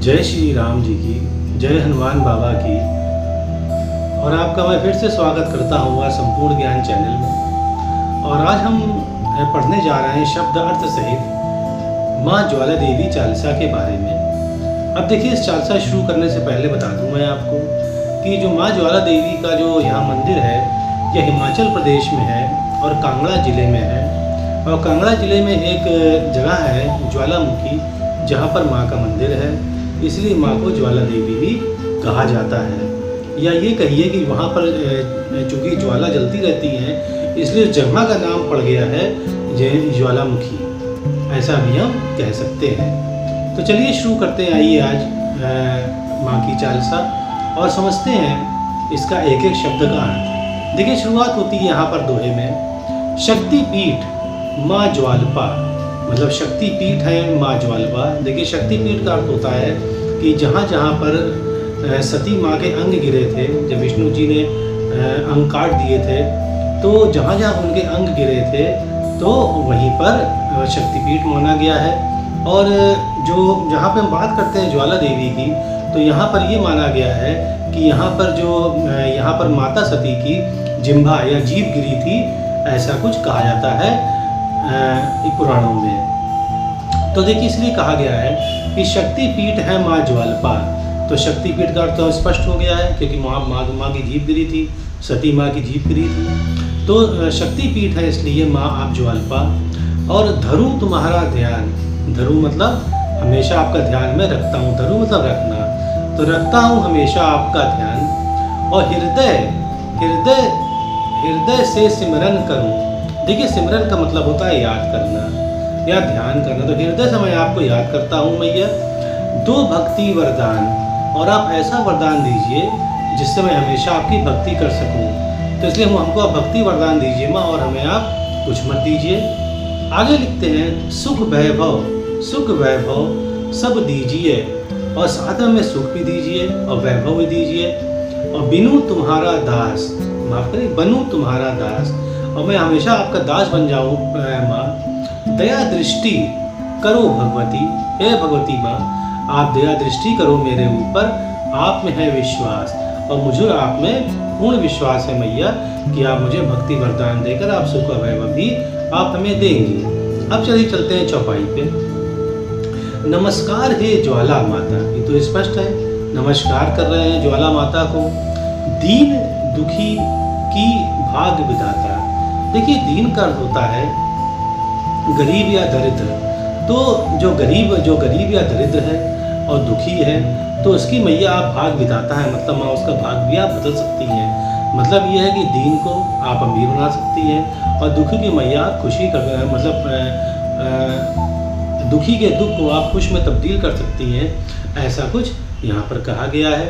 जय श्री राम जी की, जय हनुमान बाबा की। और आपका मैं फिर से स्वागत करता हूँ संपूर्ण ज्ञान चैनल में। और आज हम पढ़ने जा रहे हैं शब्द अर्थ सहित माँ ज्वाला देवी चालीसा के बारे में। अब देखिए, इस चालीसा शुरू करने से पहले बता दूँ मैं आपको कि जो माँ ज्वाला देवी का जो यहाँ मंदिर है, यह हिमाचल प्रदेश में है और कांगड़ा ज़िले में है। और कांगड़ा ज़िले में एक जगह है ज्वालामुखी, जहाँ पर माँ का मंदिर है, इसलिए माँ को ज्वाला देवी भी कहा जाता है। या ये कहिए कि वहाँ पर चूँकि ज्वाला जलती रहती है, इसलिए जगह का नाम पड़ गया है ज्वालामुखी, ऐसा भी हम कह सकते हैं। तो चलिए शुरू करते हैं, आइए आज माँ की चालीसा और समझते हैं इसका एक एक शब्द का अर्थ। देखिए, शुरुआत होती है यहाँ पर दोहे में, शक्तिपीठ माँ ज्वालपा, मतलब शक्ति पीठ है माँ ज्वालपा। देखिए, शक्ति पीठ का अर्थ होता है कि जहाँ जहाँ पर सती माँ के अंग गिरे थे, जब विष्णु जी ने अंग काट दिए थे, तो जहाँ जहाँ उनके अंग गिरे थे तो वहीं पर शक्तिपीठ माना गया है। और जो जहाँ पे हम बात करते हैं ज्वाला देवी की, तो यहाँ पर ये माना गया है कि यहाँ पर माता सती की जिह्वा या जीभ गिरी थी, ऐसा कुछ कहा जाता है पुराणों में। तो देखिए, इसलिए कहा गया है कि शक्तिपीठ है माँ ज्वालपा। तो शक्तिपीठ का अर्थ तो स्पष्ट हो गया है, क्योंकि माँ की जीभ गिरी थी, सती माँ की जीभ गिरी थी, तो शक्तिपीठ है, इसलिए माँ आप ज्वालपा। और धरू तुम्हारा ध्यान, धरू मतलब हमेशा आपका ध्यान में रखता हूँ, धरू मतलब रखना, तो रखता हूँ हमेशा आपका ध्यान। और हृदय हृदय हृदय से सिमरन करूँ। देखिए, सिमरन का मतलब होता है याद करना या ध्यान करना। तो हृदय से मैं आपको याद करता हूँ मैया। दो भक्ति वरदान, और आप ऐसा वरदान दीजिए जिससे मैं हमेशा आपकी भक्ति कर सकूँ। तो इसलिए हमको आप भक्ति वरदान दीजिए माँ, और हमें आप कुछ मत दीजिए। आगे लिखते हैं, सुख वैभव सब दीजिए, और साथ में सुख भी दीजिए और वैभव भी दीजिए। और बिनु तुम्हारा दास, माफ करिए, बनूं तुम्हारा दास, और मैं हमेशा आपका दास बन जाऊँ माँ। दया दृष्टि करो भगवती, हे भगवती माँ, आप दया दृष्टि करो मेरे ऊपर, आप में है विश्वास, और मुझे आप में पूर्ण विश्वास है मैया कि आप मुझे भक्ति वरदान देकर आप सुख और वैभव भी आप हमें देंगी। अब चलिए चलते हैं चौपाई पे। नमस्कार हे ज्वाला माता, ये तो स्पष्ट है, नमस्कार कर रहे हैं ज्वाला माता को। दीन दुखी की भाग विधाता। देखिए, दीन का अर्थ होता है गरीब या दरिद्र। तो जो गरीब या दरिद्र है और दुखी है, तो उसकी मैया आप भाग विधाता है, मतलब माँ उसका भाग भी आप बदल सकती हैं। मतलब ये है कि दीन को आप अमीर बना सकती हैं, और दुखी की मैया आप खुशी कर, मतलब दुखी के दुख को आप खुश में तब्दील कर सकती हैं, ऐसा कुछ यहाँ पर कहा गया है।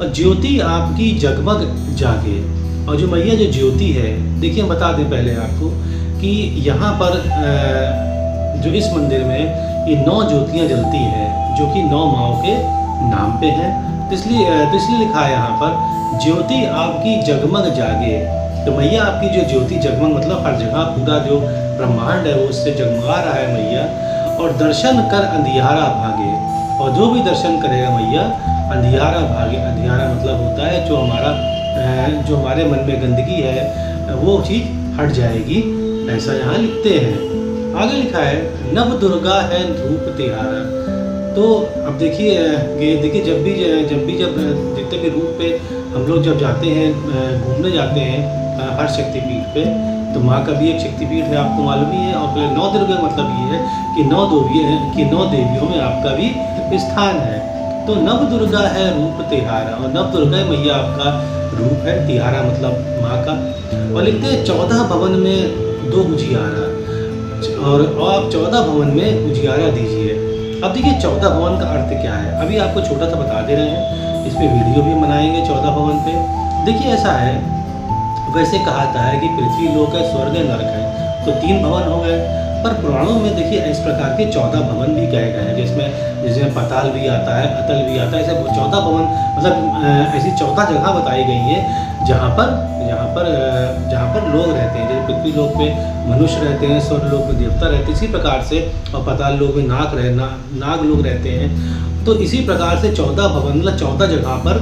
और ज्योति आपकी जगमग जागे, और जो मैया जो ज्योति है, देखिए हम बता दें पहले आपको कि यहाँ पर जो इस मंदिर में ये 9 ज्योतियाँ जलती हैं, जो कि 9 माँओं के नाम पे हैं। तो इसलिए लिखा है यहाँ पर, ज्योति आपकी जगमग जागे। तो मैया आपकी जो ज्योति जगमग, मतलब हर जगह पूरा जो ब्रह्मांड है वो उससे जगमगा रहा है मैया। और दर्शन कर अंधियारा भागे, और जो भी दर्शन करेगा मैया अंधियारा भागे। अंधियारा मतलब होता है जो हमारे मन में गंदगी है वो चीज़ हट जाएगी, ऐसा यहाँ लिखते हैं। आगे लिखा है, नव दुर्गा है धूप तिहारा। तो अब देखिए जब जितने भी रूप पे हम लोग जब जाते हैं, घूमने जाते हैं हर शक्तिपीठ पे, तो माँ का भी एक शक्तिपीठ है, आपको मालूम ही है। और पहले 9 दुर्गा मतलब ये है कि 9 देवियों में आपका भी स्थान है। तो नव दुर्गा है रूप तिहारा, और नव दुर्गा मैया आपका रूप है, तिहारा मतलब माँ का। और लिखते हैं, 14 भवन में 2 उजियारा, और आप 14 भवन में उजियारा दीजिए। अब देखिए, 14 भवन का अर्थ क्या है, अभी आपको छोटा सा बता दे रहे हैं, इस पे वीडियो भी बनाएंगे 14 भवन पे। देखिए, ऐसा है, वैसे कहा जाता है कि पृथ्वी लोक है, स्वर्ग है, नरक है, तो 3 भवन हो गए। पर पुराणों में देखिए इस प्रकार के 14 भवन भी कहे गए हैं, जिसमें पाताल भी आता है, अतल भी आता है। ऐसे 14 भवन मतलब ऐसी 14 जगह बताई गई हैं जहाँ पर लोग रहते हैं। जैसे पृथ्वी लोक पे मनुष्य रहते हैं, स्वर्ग लोक में देवता रहते हैं, इसी प्रकार से, और पाताल लोक में नाग लोग रहते हैं। तो इसी प्रकार से 14 भवन मतलब 14 जगह पर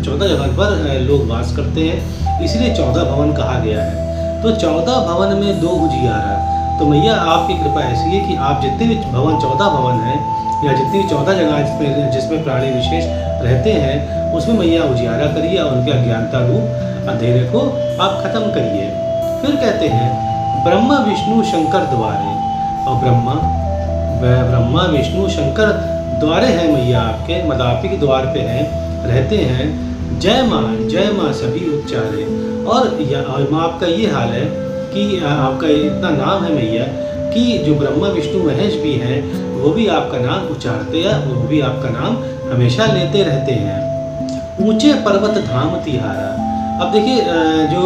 14 जगह पर लोग वास करते हैं, इसलिए 14 भवन कहा गया है। तो 14 भवन में 2 उजियारा। तो मैया आपकी कृपा ऐसी है कि आप जितने भी भवन 14 भवन हैं या जितनी भी 14 जगह जिसमें प्राणी विशेष रहते हैं उसमें मैया उजियारा करिए और उनके अज्ञानता रूप अंधेरे को आप खत्म करिए। फिर कहते हैं ब्रह्मा विष्णु शंकर द्वारे, और ब्रह्मा विष्णु शंकर द्वारे हैं मैया आपके, मतलब आपके द्वार पे हैं, रहते हैं। जय माँ सभी उच्चारे। और माँ आपका ये हाल है कि आपका इतना नाम है मैया कि जो ब्रह्मा विष्णु महेश भी हैं वो भी आपका नाम उच्चारते हैं, वो भी आपका नाम हमेशा लेते रहते हैं। ऊंचे पर्वत धाम तिहारा। अब देखिए जो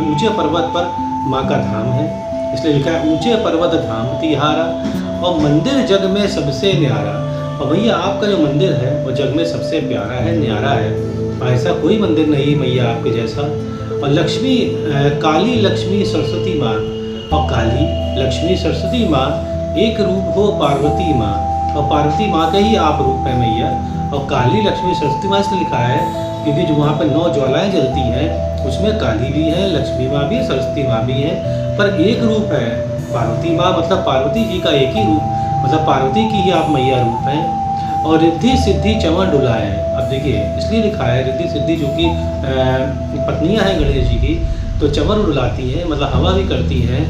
ऊंचे पर्वत पर माँ का धाम है, इसलिए लिखा है ऊंचे पर्वत धाम तिहारा। और मंदिर जग में सबसे न्यारा। और भैया आपका जो मंदिर है वो जग में सबसे प्यारा है, न्यारा है। ऐसा कोई मंदिर नहीं मैया आपके जैसा। और लक्ष्मी काली लक्ष्मी सरस्वती माँ, और काली लक्ष्मी सरस्वती माँ एक रूप हो पार्वती माँ, और पार्वती माँ के ही आप रूप है मैया। और काली लक्ष्मी सरस्वती माँ इसलिए लिखा है क्योंकि जो वहाँ पर 9 ज्वालाएँ जलती हैं उसमें काली भी है, लक्ष्मी माँ भी, सरस्वती माँ भी है, पर एक रूप है पार्वती माँ, मतलब पार्वती जी का एक ही रूप, मतलब पार्वती की ही आप मैया रूप हैं। और रिद्धि सिद्धि चमन डुलाए। अब देखिए इसलिए लिखा है रिद्धि सिद्धि जो कि पत्नियां हैं गणेश जी की, तो चमन डुलाती हैं मतलब हवा भी करती हैं।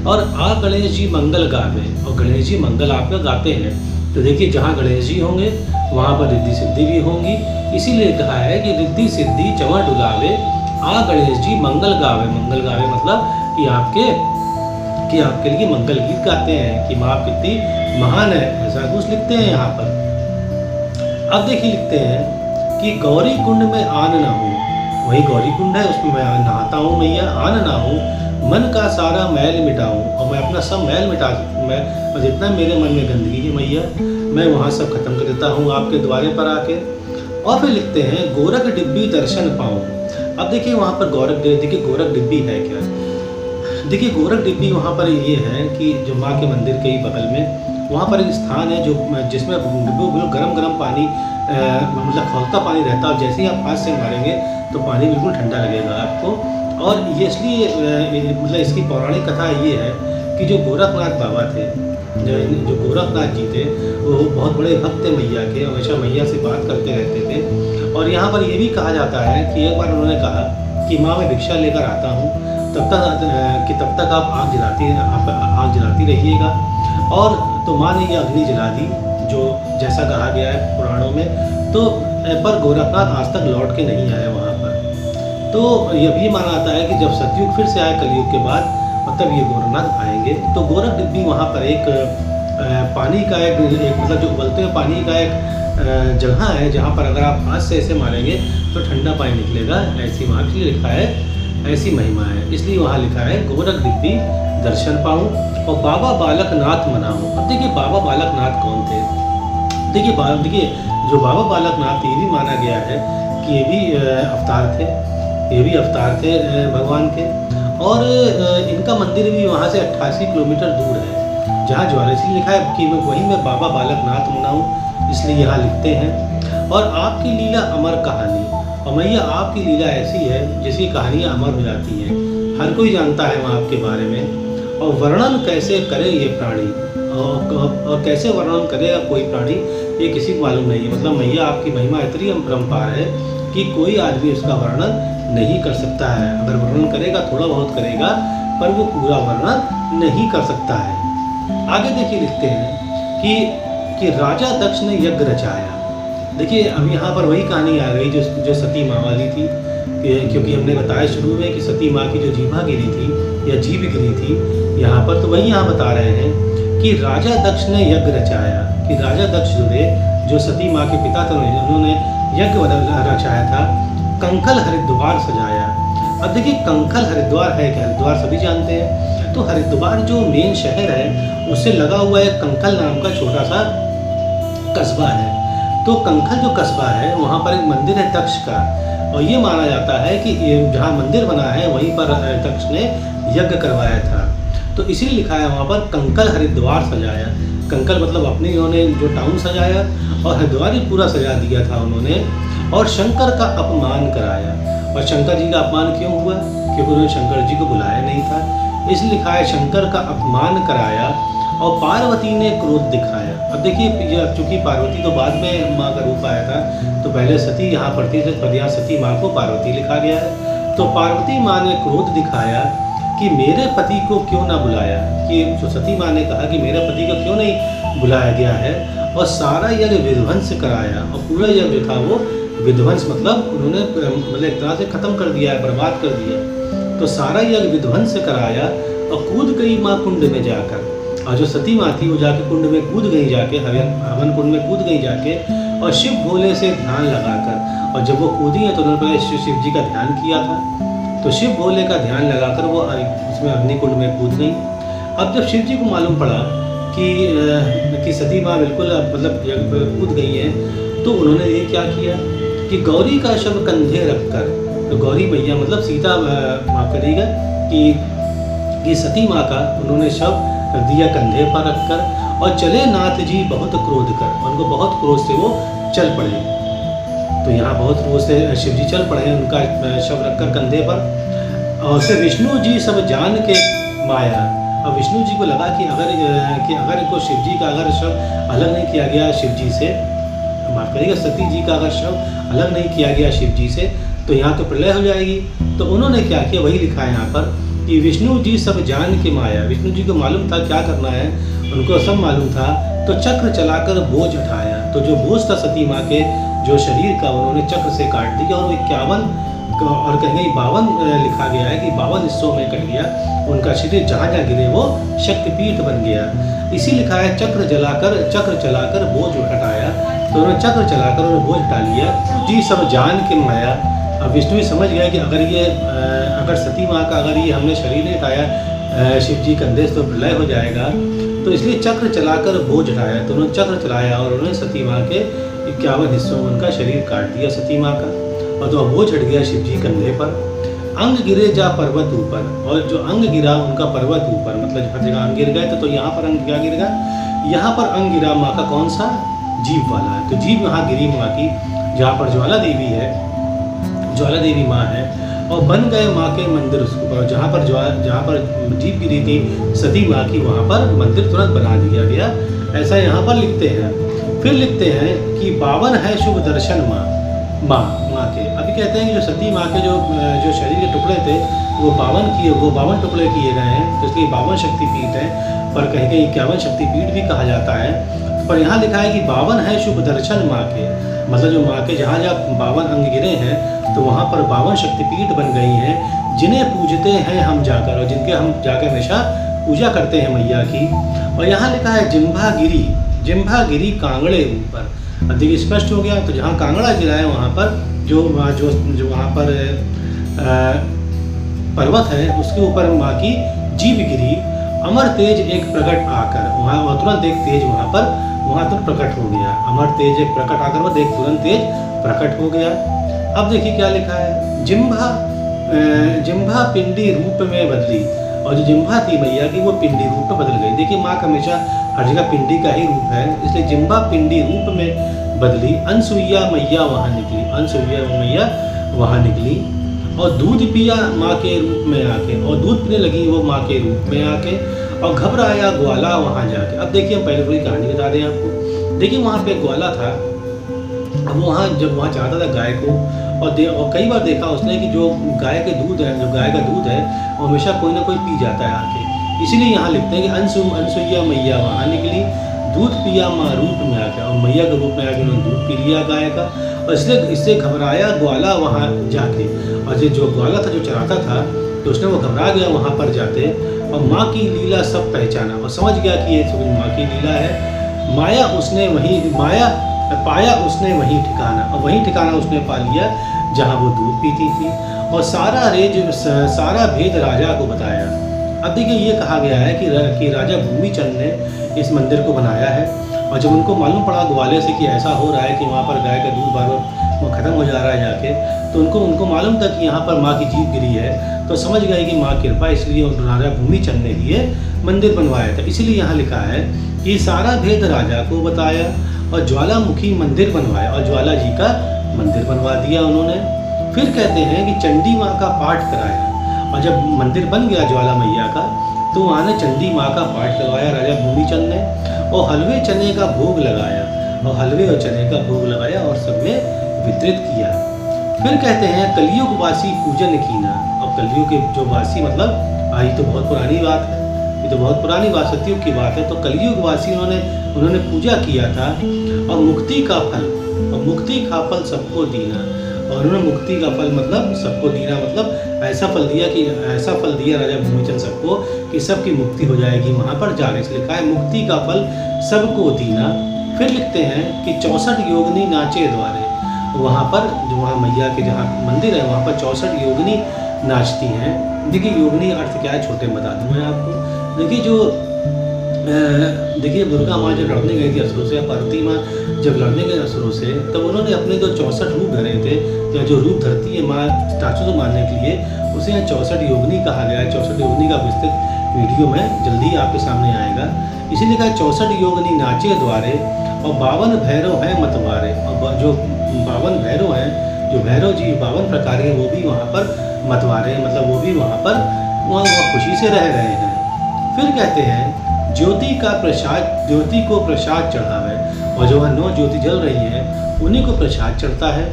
और आ गणेश जी मंगल गावे, और गणेश जी मंगल आपका गाते हैं। तो देखिए जहाँ गणेश जी होंगे वहाँ पर रिद्धि सिद्धि भी होंगी, इसीलिए कहा है कि रिद्धि सिद्धि चमन डुलावे आ गणेश जी मंगल गावे। मंगल गावे मतलब कि आपके लिए मंगल गीत गाते हैं कि माँ कितनी महान है, ऐसा कुछ लिखते हैं यहाँ पर। अब देखिए लिखते हैं कि गौरी कुंड में आन ना हो, वही गौरी कुंड है उसमें मैं नहाता हूँ मैया, आन ना हो मन का सारा मैल मिटाऊँ, और मैं अपना सब मैल मिटा सकूँ, मैं जितना मेरे मन में गंदगी है मैया मैं वहाँ सब खत्म कर देता हूँ आपके द्वारे पर आके। और फिर लिखते हैं गोरख डिब्बी दर्शन पाऊँ। अब देखिए वहाँ पर देखिए गोरख डिब्बी है क्या। देखिए गोरख डिब्बी वहाँ पर ये है कि जो माँ के मंदिर के ही बगल में वहाँ पर एक स्थान है जो जिसमें बिल्कुल गरम पानी मतलब खौलता पानी रहता है, और जैसे ही आप हाथ से मारेंगे तो पानी बिल्कुल ठंडा लगेगा आपको। और ये इसलिए मतलब इसकी पौराणिक कथा ये है कि जो गोरखनाथ बाबा थे, जो गोरखनाथ जी थे वो बहुत बड़े भक्त थे मैया के, हमेशा मैया से बात करते रहते थे। और यहाँ पर ये भी कहा जाता है कि एक बार उन्होंने कहा कि माँ मैं भिक्षा लेकर आता हूँ, तब तक आप आग जलाती रहिएगा। और तो माँ ने ये अग्नि जला दी जो जैसा कहा गया है पुराणों में। तो पर गोरखनाथ आज तक लौट के नहीं आए वहाँ पर। तो ये भी माना जाता है कि जब सतयुग फिर से आए कलयुग के बाद तब ये गोरखनाथ आएंगे। तो गोरख डिब्बी वहाँ पर एक पानी का एक मतलब जो उबलते हुए पानी का एक जगह है जहाँ पर अगर आप हाथ से ऐसे मारेंगे तो ठंडा पानी निकलेगा, ऐसी वहाँ के लिए लिखा है, ऐसी महिमा है, इसलिए वहाँ लिखा है गोरख डिब्बी दर्शन पाऊँ और बाबा बालक नाथ मनाऊँ। अब देखिए बाबा बालक नाथ कौन थे। देखिए जो बाबा बालक नाथ ये भी माना गया है कि ये भी अवतार थे भगवान के। और इनका मंदिर भी वहाँ से 88 किलोमीटर दूर है जहाँ ज्वालेश्वरी लिखा है कि वहीं मैं बाबा बालक नाथ मनाऊँ, इसलिए यहाँ लिखते हैं। और आपकी लीला अमर कहानी, और मैया आपकी लीला ऐसी है जिसकी कहानियाँ अमर हो जाती हैं, हर कोई जानता है वहाँ आपके बारे में। और वर्णन कैसे करे ये प्राणी, और कैसे वर्णन करेगा कोई प्राणी ये किसी को मालूम नहीं है। मतलब मैया आपकी महिमा इतनी अपरंपार है कि कोई आदमी उसका वर्णन नहीं कर सकता है। अगर वर्णन करेगा थोड़ा बहुत करेगा पर वो पूरा वर्णन नहीं कर सकता है। आगे देखिए लिखते हैं कि राजा दक्ष ने यज्ञ रचाया। देखिए अब यहाँ पर वही कहानी आ गई जो सती माँ वाली थी, क्योंकि हमने बताया शुरू में कि सती माँ की जो जीभा गिरी थी या जीभ गिरी थी यहाँ पर, तो वही यहाँ बता रहे हैं कि राजा दक्ष ने यज्ञ रचाया। कि राजा दक्ष जो सती माँ के पिता थे उन्होंने यज्ञ रचाया था। कंखल हरिद्वार सजाया। अब देखिए कंखल हरिद्वार है क्या, हरिद्वार सभी जानते हैं। तो हरिद्वार जो मेन शहर है उससे लगा हुआ एक कंखल नाम का छोटा सा कस्बा है। तो कंखल जो कस्बा है वहाँ पर एक मंदिर है दक्ष का, और ये माना जाता है कि जहाँ मंदिर बना है वहीं पर दक्ष ने यज्ञ करवाया था। तो इसीलिए लिखा है वहाँ पर कंकल हरिद्वार सजाया। कंकल मतलब अपने इन्होंने जो टाउन सजाया और हरिद्वार ही पूरा सजा दिया था उन्होंने, और शंकर का अपमान कराया। और शंकर जी का अपमान क्यों हुआ? क्योंकि उन्होंने शंकर जी को बुलाया नहीं था, इसलिए लिखा है शंकर का अपमान कराया और पार्वती ने क्रोध दिखाया। अब देखिए, चूंकि पार्वती तो बाद में माँ का रूप आया था, तो पहले सती यहाँ पर थी, तो यहाँ सती माँ को पार्वती लिखा गया है। तो पार्वती माँ ने क्रोध दिखाया कि मेरे पति को क्यों ना बुलाया, कि जो सती माँ ने कहा कि मेरे पति को क्यों नहीं बुलाया गया है, और सारा यज्ञ विध्वंस कराया। और पूरा यज्ञ जो था वो विध्वंस मतलब उन्होंने मतलब एक तरह से खत्म कर दिया है, बर्बाद कर दिया। तो सारा यज्ञ विध्वंस कराया और कूद गई माँ कुंड में जाकर। और जो सती माँ थी वो जाके कुंड में कूद गई, जाके हवन कुंड में कूद गई जाके, और शिव भोले से ध्यान लगाकर। और जब वो कूदी है तो उन्होंने पहले शिव जी का ध्यान किया था, तो शिव भोले का ध्यान लगाकर वो उसमें अग्निकुंड में कूद गई। अब जब शिव जी को मालूम पड़ा कि सती माँ बिल्कुल मतलब कूद गई है, तो उन्होंने ये क्या किया कि गौरी का शव कंधे रखकर, तो गौरी मैया मतलब सीता माफ करिएगा कि सती माँ का उन्होंने शव रख दिया कंधे पर रखकर, और चले नाथ जी बहुत क्रोध कर। उनको बहुत क्रोध से वो चल पड़े। तो यहाँ बहुत क्रोध से शिव जी चल पड़े, उनका शव रखकर कंधे पर। और फिर विष्णु जी सब जान के माया। और विष्णु जी को लगा कि अगर इनको शिव जी का अगर शव अलग नहीं किया गया शिव जी से, माफ करिएगा सती जी का अगर शव अलग नहीं किया गया शिव जी से, तो यहाँ तो प्रलय हो जाएगी। तो उन्होंने क्या किया, वही लिखा है यहाँ पर कि विष्णु जी सब जान के माया। विष्णु जी को मालूम था क्या करना है, उनको सब मालूम था, तो चक्र चलाकर बोझ उठाया। तो जो बोझ था सती माँ के जो शरीर का, उन्होंने चक्र से काट दिया, और 51 और कहीं 52 लिखा गया है कि 52 हिस्सों में कट गया उनका शरीर, जहाँ जहाँ गिरे वो शक्तिपीठ बन गया। इसी लिखा है चक्र चलाकर बोझ हटाया। तो उन्होंने चक्र चलाकर उन्होंने बोझ हटा लिया। जी सब जान के माया। अब विष्णु भी समझ गया कि अगर सती माँ का अगर ये हमने शरीर नहीं उठाया शिव जी कंधे से तो प्रलय हो जाएगा, तो इसलिए चक्र चलाकर बोझ हटाया। तो उन्होंने चक्र चलाया और उन्होंने सती माँ के 51 हिस्सों में उनका शरीर काट दिया सती माँ का, और तो बोझ हट गया शिव जी कंधे पर। अंग गिरे जा पर्वत ऊपर, और जो अंग गिरा उनका पर्वत ऊपर, मतलब हर जगह अंग गिर गए तो यहाँ पर अंग क्या गिर गया, यहाँ पर अंग गिरा माँ का कौन सा, जीभ वाला है। तो जीभ यहाँ गिरी माँ की, जहाँ पर ज्वाला देवी है, ज्वाला देवी माँ है, और बन गए माँ के मंदिर उसके ऊपर। जहाँ पर जीभ गिरी थी सती माँ की, वहाँ पर मंदिर तुरंत बना दिया गया। ऐसा यहाँ पर लिखते हैं। फिर लिखते हैं कि 52 है शुभ दर्शन माँ के। अभी कहते हैं कि जो सती माँ के जो शरीर के टुकड़े थे वो 52 टुकड़े किए गए हैं, तो इसलिए 52 शक्तिपीठ हैं, पर कहीं कहीं 51 शक्तिपीठ भी कहा जाता है। पर यहाँ लिखा है कि 52 है शुभ दर्शन माँ के, मतलब जो माँ के जहाँ 52 अंग गिरे हैं तो वहाँ पर 52 शक्तिपीठ बन गई हैं, जिन्हें पूजते हैं हम जाकर, और जिनके हम जाकर हमेशा पूजा करते हैं मैया की। और यहाँ लिखा है जिम्भा गिरी कांगड़े ऊपर। अब देखिए स्पष्ट हो गया। तो जहाँ कांगड़ा गिरा है वहाँ पर जो वहाँ पर पर्वत है उसके ऊपर माँ की जीभ गिरी। अमर तेज एक प्रकट आकर, वहाँ तुरंत एक तेज वहाँ तो प्रकट हो गया। अमर तेज एक प्रकट आकर वह देख तुरंत तेज प्रकट हो गया। अब देखिए क्या लिखा है, जिम्भा पिंडी रूप में बदली, और जो जिम्भा थी मैया की वो पिंडी रूप में बदल गई। देखिए माँ का हमेशा हर जगह पिंडी का ही रूप है, इसलिए जिम्भा पिंडी रूप में बदली। अनसुईया मैया वहाँ निकली, और दूध पिया माँ के रूप में आके, और दूध पीने लगी वो माँ के रूप में आके, और घबराया ग्वाला वहाँ जाके। अब देखिए हम पहले पूरी कहानी बता रहे हैं आपको। देखिए वहाँ पे ग्वाला था, अब जब वहाँ चाहता था गाय को, और कई बार देखा उसने कि जो गाय का दूध है वो हमेशा कोई ना कोई पी जाता है आके। इसीलिए यहाँ लिखते हैं कि अनसुईया मैया वहाँ निकली, दूध पिया माँ रूप में आके, और मैया के रूप में आके उन्होंने दूध पी लिया गाय का, और इससे घबराया ग्वाला वहाँ जाके। और जो ग्वाला था जो चराता था तो उसने वो घबरा गया वहाँ पर जाते, और माँ की लीला सब पहचाना, और समझ गया कि ये सब माँ की लीला है। पाया उसने वहीं ठिकाना, और वहीं ठिकाना उसने पा लिया जहाँ वो दूध पीती थी, और सारा भेद राजा को बताया। अब देखिए ये कहा गया है कि राजा भूमिचंद ने इस मंदिर को बनाया है, और जब उनको मालूम पड़ा ग्वाले से कि ऐसा हो रहा है कि वहाँ पर गाय का दूध बार बार खत्म हो जा रहा है जाके, तो उनको मालूम था कि यहाँ पर माँ की जीभ गिरी है, तो समझ गए कि माँ कृपा, इसलिए राजा भूमिचंद ने ये मंदिर बनवाया था। इसीलिए यहाँ लिखा है ये सारा भेद राजा को बताया और ज्वालामुखी मंदिर बनवाया और ज्वाला जी का मंदिर बनवा दिया उन्होंने। फिर कहते हैं कि चंडी माँ का पाठ कराया और जब मंदिर बन गया ज्वाला मैया का तो वहाँ ने चंडी माँ का पाठ करवाया राजा भूमिचंद ने और हलवे चने का भोग लगाया और हलवे और चने का भोग लगाया और सब में वितरित किया। फिर कहते हैं कलयुग वासी पूजन कीना। और कलयुग के जो वासी मतलब आई तो बहुत पुरानी बात है, ये तो बहुत पुरानी बात सतयुग की बात है। तो कलयुग वासी उन्होंने पूजा किया था और मुक्ति का फल सबको दीना। और उन्होंने मुक्ति का फल मतलब सबको दीना मतलब ऐसा फल दिया राजा भूमिचंद सबको कि सबकी मुक्ति हो जाएगी वहाँ पर जाने से। लिखा है मुक्ति का फल सबको दीना। फिर लिखते हैं कि 64 योगिनी नाचे द्वारे। वहाँ पर जो वहाँ मैया के जहाँ मंदिर है वहाँ पर 64 योगिनी नाचती हैं। देखिए योगिनी अर्थ क्या है छोटे बता दूँ मैं आपको। देखिए दुर्गा माँ जब लड़ने गई थी असुरों से, पार्वती माँ जब लड़ने गए असुरों से, तब उन्होंने अपने जो 64 रूप धरे थे या जो रूप धरती है माँ स्टैचू को मारने के लिए, उसे यहाँ 64 योगिनी कहा गया है। 64 योगिनी का विस्तृत वीडियो में जल्दी आपके सामने आएगा। इसीलिए कहा 64 योगिनी नाचे द्वारे और 52 भैरव हैं मतवारे। और जो 52 भैरव हैं, जो भैरव जी 52 प्रकार के, वो भी वहाँ पर मतवारे मतलब वो भी वहाँ पर खुशी से रह रहे हैं। फिर कहते हैं ज्योति को प्रसाद चढ़ावे। और जो 9 ज्योति जल रही है उन्हीं को प्रसाद चढ़ता है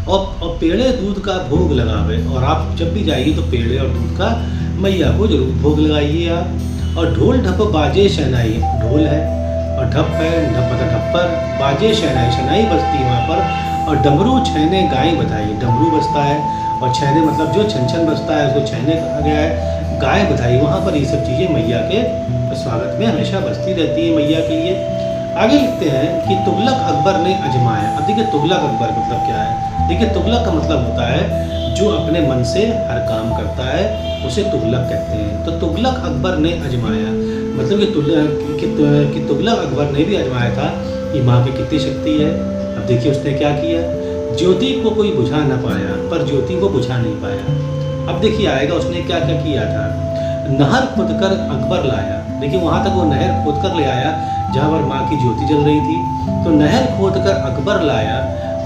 और पेड़े दूध का भोग लगावे। और आप जब भी जाइए तो पेड़े और दूध का मैया को जरूर भोग लगाइए आप। और ढोल ढप बाजे शहनाई, ढोल है और ढप है, ढप्पर बाजे शहनाई बजती वहाँ पर। और डमरू छैने गाय बधाई, डमरू बजता है और छैने मतलब जो छन बजता है उसको छैने कहा गया है। गाय बधाई वहाँ पर ये सब चीज़ें मैया के स्वागत में हमेशा बजती रहती है मैया के लिए। आगे लिखते हैं कि तुगलक अकबर ने अजमाया। अब देखिए तुगलक अकबर मतलब क्या है। देखिए तुगलक का मतलब होता है जो अपने मन से हर काम करता है उसे तुगलक कहते हैं। तो तुगलक अकबर ने अजमाया मतलब कि तुगलक अकबर ने भी अजमाया था कि माँ की कितनी शक्ति है। अब देखिए उसने क्या किया, ज्योति को कोई बुझा ना पाया पर ज्योति को बुझा नहीं पाया। अब देखिए आएगा उसने क्या क्या किया था। नहर खोदकर अकबर लाया। देखिए वहाँ तक वो नहर खोदकर ले आया जहाँ पर माँ की ज्योति जल रही थी। तो नहर खोदकर अकबर लाया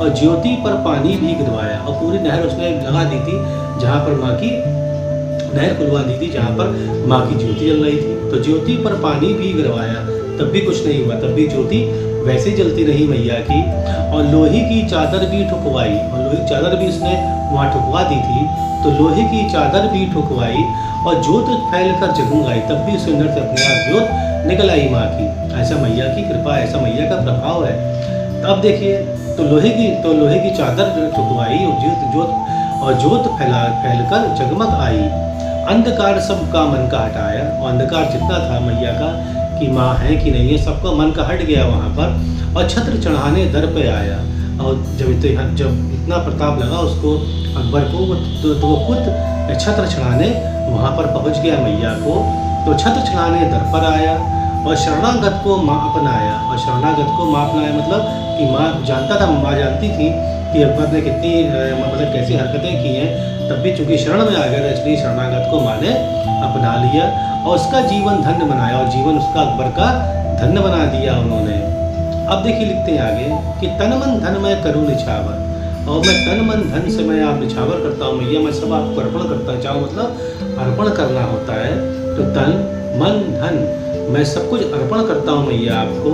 और ज्योति पर पानी भी गिरवाया। और पूरी नहर उसने लगा दी थी जहाँ पर माँ की नहर खुलवा दी थी, जहाँ पर माँ की ज्योति जल रही थी। तो ज्योति पर पानी भी गिरवाया तब भी कुछ नहीं हुआ, तब भी ज्योति वैसे जलती रही मैया की। और लोहे की चादर भी ठुकवाई। और लोहे की चादर भी इसने वहाँ ठुकवा दी थी। तो लोहे की चादर भी ठुकवाई और ज्योत फैल कर जगमगाई तब भी उसके अंदर से अपने आप ज्योत निकल आई माँ की। ऐसा मैया की कृपा, ऐसा मैया का प्रभाव है। तो अब देखिए तो लोहे की चादर ठुकवाई और ज्योत फैलकर जगमग आई। अंधकार सबका मन का हटाया। और अंधकार जितना था मैया का कि माँ है कि नहीं है सबका मन का हट गया वहाँ पर। और छत्र चढ़ाने दर पे आया। और जब इतना प्रताप लगा उसको अकबर को तो वो खुद छत्र चढ़ाने वहाँ पर पहुँच गया मैया को। तो छत्र चढ़ाने दर पर आया और शरणागत को माँ अपनाया। और शरणागत को माँ अपनाया मतलब कि माँ जानता था, माँ जानती थी कि अकबर ने कितनी मतलब कैसी हरकतें की हैं, तब भी चूंकि शरण में आ गया था इसलिए शरणागत को माँ ने अपना लिया और उसका जीवन धन्य बनाया। और जीवन उसका अकबर का धन्य बना दिया उन्होंने। अब देखिए लिखते हैं आगे कि तन मन धन मैं करूँ निछावर। और मैं तन मन धन से मैं आप निछावर करता हूँ मैया, मैं सब आपको अर्पण करता चाहूँ मतलब अर्पण करना होता है। तो तन मन धन मैं सब कुछ अर्पण करता हूँ मैया आपको।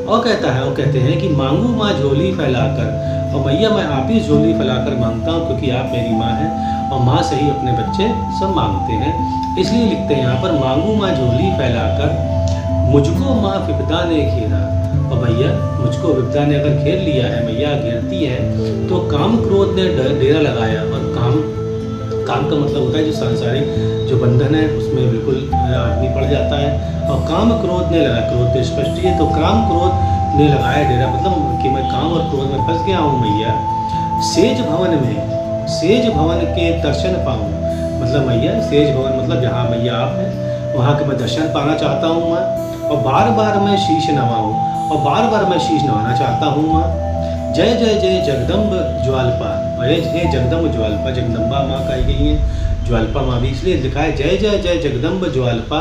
और कहते हैं कि मांगू माँ झोली फैलाकर। और मैया मैं आप ही झोली फैलाकर मांगता हूँ क्योंकि आप मेरी माँ हैं और माँ से ही अपने बच्चे सब मांगते हैं। इसलिए लिखते हैं यहाँ पर मांगू माँ झोली फैलाकर मुझको माँ विपदा ने घेरा। और भैया मुझको विपदा ने अगर घेर लिया है, मैया घेरती है, तो काम क्रोध ने डेरा लगाया। और काम का मतलब होता है जो सांसारिक जो बंधन है उसमें बिल्कुल आदमी पड़ जाता है। और काम क्रोध ने लगा, क्रोध तो स्पष्ट है, तो काम क्रोध ने लगाया डेरा मतलब कि मैं काम और क्रोध में फंस गया हूँ मैया। सेज भवन के दर्शन पाऊँ मतलब मैया सेज भवन मतलब जहाँ मैया आप हैं वहाँ के मैं दर्शन पाना चाहता हूँ माँ। और बार बार मैं शीश नवाऊँ और बार बार मैं शीश नवाना चाहता हूँ माँ। जय जय जय जगदम्ब ज्वालपा। जय जगदम्ब ज्वालपा, जगदम्बा माँ कही गई है, ज्वालपा माँ भी इसलिए लिखा है जय जय जय जगदम्ब ज्वालपा।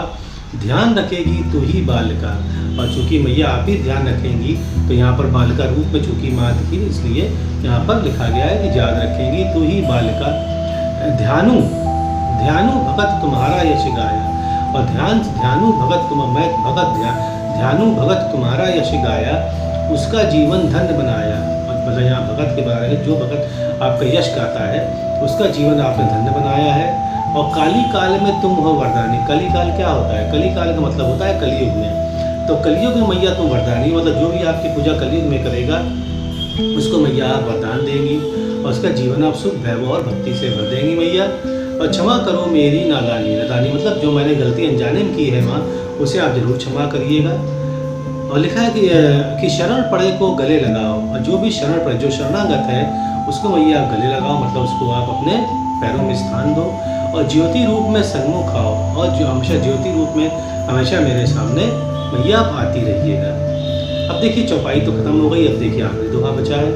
ध्यान रखेगी तू ही बालिका। और चूंकि मैया आप ही ध्यान रखेंगी, तो यहाँ पर बालिका रूप में चूंकि माँ दिखी, इसलिए यहाँ पर लिखा गया है कि याद रखेंगी तू ही बालिका। ध्यानु ध्यानु भगत तुम्हारा यश गाया। और ध्यानु भगत मैं भगत ध्यानु भगत तुम्हारा यश गाया, उसका जीवन धन्य बनाया। मतलब यहाँ भगत के बारे में, जो भगत आपका यश गाता है उसका जीवन आपने धन्य बनाया है। और काली काल में तुम हो वरदानी। कली काल क्या होता है? कली काल का मतलब होता है कलयुग में। तो कलयुग में मैया तुम वरदानी, मतलब जो भी आपकी पूजा कलयुग में करेगा उसको मैया आप वरदान देंगी और उसका जीवन आप सुख वैभव और भक्ति से भर देंगी मैया। और क्षमा करो मेरी नादानी। नादानी मतलब जो मैंने गलती अनजाने में की है माँ, उसे आप जरूर क्षमा करिएगा। और लिखा है कि शरण पड़े को गले लगाओ। और जो भी शरण पड़े, जो शरणागत है, उसको मैया आप गले लगाओ, मतलब उसको आप अपने पैरों में स्थान दो। और ज्योति रूप में सन्मुख आओ, और जो हमेशा ज्योति रूप में हमेशा मेरे सामने मैया आप आती रहिएगा। अब देखिए चौपाई तो खत्म हो गई, अब देखिए आखिरी दोहा बचा है।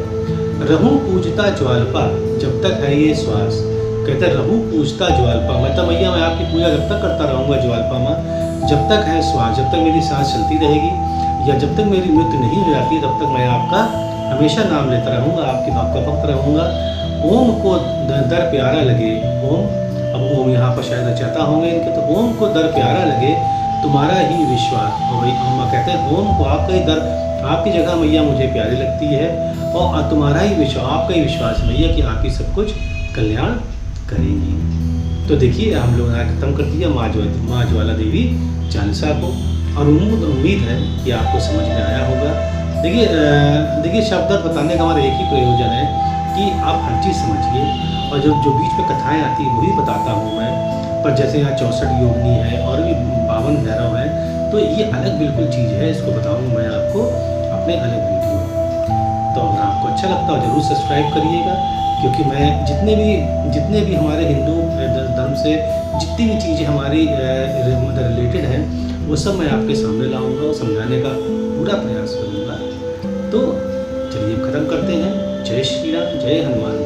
रहूं पूजता ज्वालपा जब तक है ये श्वास। कहते रहूं पूजता ज्वालपा, मतलब मैया मैं आपकी पूजा जब तक करता रहूँगा ज्वालपा माँ, जब तक है श्वास, जब तक मेरी सांस चलती रहेगी, या जब तक मेरी मृत्यु नहीं हो जाती, तब तक मैं आपका हमेशा नाम लेता रहूँगा, आपकी आपका भक्त रहूँगा। ओम को दर प्यारा लगे। ओम, अब ओम यहाँ पर शायद अचाता होंगे इनके, तो ओम को दर प्यारा लगे तुम्हारा ही विश्वास। और भाई अम्मा कहते हैं ओम को आपका ही दर, आपकी जगह मैया मुझे प्यारी लगती है, और तुम्हारा ही विश्वास, आपका ही विश्वास मैया कि आप ही सब कुछ कल्याण करेंगी। तो देखिए हम लोग यहाँ खत्म कर दिया माँ ज्वाला देवी चालीसा को, और उम्मीद है कि आपको समझ में आया होगा। देखिए शब्द बताने का हमारा एक ही प्रयोजन है कि आप हर चीज़ समझिए, और जो बीच में कथाएं आती हैं वही बताता हूँ मैं। पर जैसे यहाँ 64 योगिनी है और भी 52 भैरव है, तो ये अलग बिल्कुल चीज़ है, इसको बताऊँ मैं आपको अपने अलग वीडियो। तो अगर आपको अच्छा लगता हो जरूर सब्सक्राइब करिएगा, क्योंकि मैं जितने भी हमारे हिंदू धर्म से जितनी भी चीज़ें हमारी रिलेटेड हैं, वो सब मैं आपके सामने लाऊंगा और समझाने का पूरा प्रयास करूंगा। तो चलिए खत्म करते हैं। जय श्री राम, जय हनुमान।